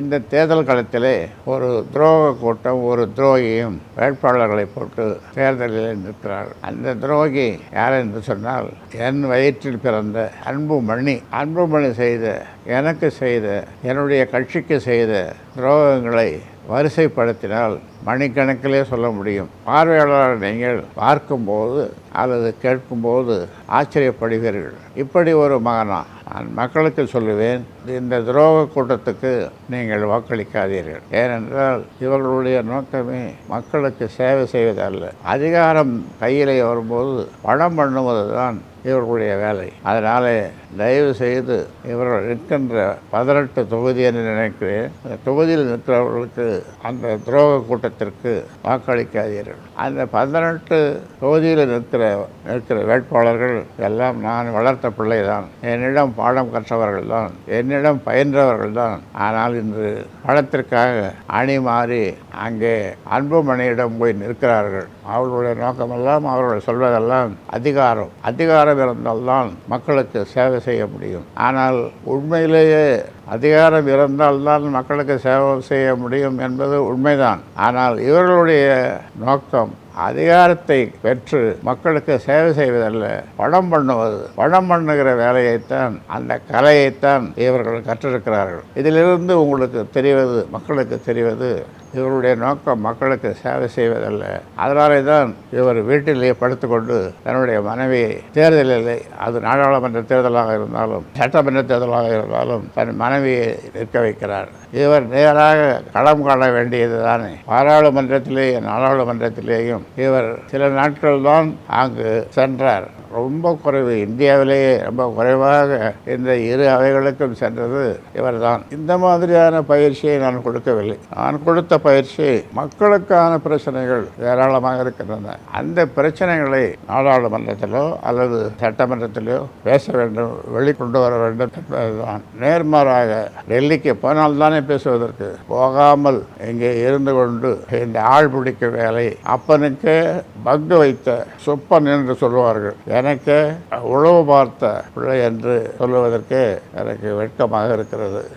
இந்த தேர்தல் களத்திலே ஒரு துரோக கூட்டம் ஒரு துரோகியும் வேட்பாளர்களை போட்டு தேர்தலில் நிற்கிறார்கள். அந்த துரோகி யார் என்று சொன்னால், என் வயிற்றில் பிறந்த அன்புமணி செய்த, எனக்கு செய்த, என்னுடைய கட்சிக்கு செய்த துரோகங்களை வரிசைப்படுத்தினால் மணிக்கணக்கிலே சொல்ல முடியும். பார்வையாளர் நீங்கள் பார்க்கும்போது அல்லது கேட்கும்போது ஆச்சரியப்படுவீர்கள். இப்படி ஒரு மகனா? நான் மக்களுக்கு சொல்லுவேன், இந்த துரோக கூட்டத்துக்கு நீங்கள் வாக்களிக்காதீர்கள். ஏனென்றால் இவர்களுடைய நோக்கமே மக்களுக்கு சேவை செய்வதல்ல. அதிகாரம் கையிலே வரும்போது பணம் பண்ணுவது தான் இவர்களுடைய வேலை. அதனாலே தயவு செய்து இவர்கள் நிற்கின்ற 18 தொகுதி என்று நினைக்கிறேன், அந்த தொகுதியில் நிற்கிறவர்களுக்கு அந்த துரோக கூட்டத்திற்கு வாக்களிக்காதீர்கள். அந்த 18 தொகுதியில் நிற்கிற வேட்பாளர்கள் எல்லாம் நான் வளர்த்த பிள்ளைதான், என்னிடம் பாடம் கற்றவர்கள் தான், என்னிடம் பயின்றவர்கள் தான். ஆனால் இன்று பணத்திற்காக அணி மாறி அங்கே அன்புமணியிடம் போய் நிற்கிறார்கள். அவர்களுடைய நோக்கமெல்லாம், அவர்கள் சொல்வதெல்லாம் அதிகாரம் இருந்தால்தான் மக்களுக்கு சேவை செய்ய முடியும். ஆனால் உண்மையிலேயே அதிகாரம் இருந்தால்தான் மக்களுக்கு சேவை செய்ய முடியும் என்பது உண்மைதான். ஆனால் இவர்களுடைய நோக்கம் அதிகாரத்தை பெற்று மக்களுக்கு சேவை செய்வதல்ல, பணம் பண்ணுகிற வேலையைத்தான், அந்த கலையைத்தான் இவர்கள் கற்றிருக்கிறார்கள். இதிலிருந்து மக்களுக்கு தெரிவது இவருடைய நோக்கம் மக்களுக்கு சேவை செய்வதல்ல. அதனாலே தான் இவர் வீட்டிலேயே படுத்துக்கொண்டு தன்னுடைய மனைவியை தேர்தலில், அது நாடாளுமன்ற தேர்தலாக இருந்தாலும் சட்டமன்ற தேர்தலாக இருந்தாலும் தன் மனைவியை நிற்க வைக்கிறார். இவர் நேராக களம் காண வேண்டியது தானே. நாடாளுமன்றத்திலேயும் இவர் சில நாட்கள் தான் அங்கு சென்றார். ரொம்ப குறைவு, இந்தியாவிலேயே ரொம்ப குறைவாக இந்த இரு அவைகளுக்கும் சென்றது இவர்தான். இந்த மாதிரியான பயிற்சியை நான் கொடுக்கவில்லை. நான் கொடுத்த பயிற்சி மக்களுக்கான பிரச்சனைகள் ஏராளமாக இருக்கின்றன. அந்த பிரச்சனைகளை நாடாளுமன்றத்திலோ அல்லது சட்டமன்றத்திலோ பேச வேண்டும், வெளிக்கொண்டு வர வேண்டும் என்பதுதான். நேர்மாறாக டெல்லிக்கு போனால்தானே பேசுவதற்கு, போகாமல் இங்கே இருந்து கொண்டு இந்த ஆள் பிடிக்க வேலை, அப்பனுக்கு பங்கு வைத்த சுப்பன் என்று சொல்லுவார்கள். எனக்கு உழவு பார்த்த பிள்ளை என்று சொல்லுவதற்கு எனக்கு வெட்கமாக இருக்கிறது.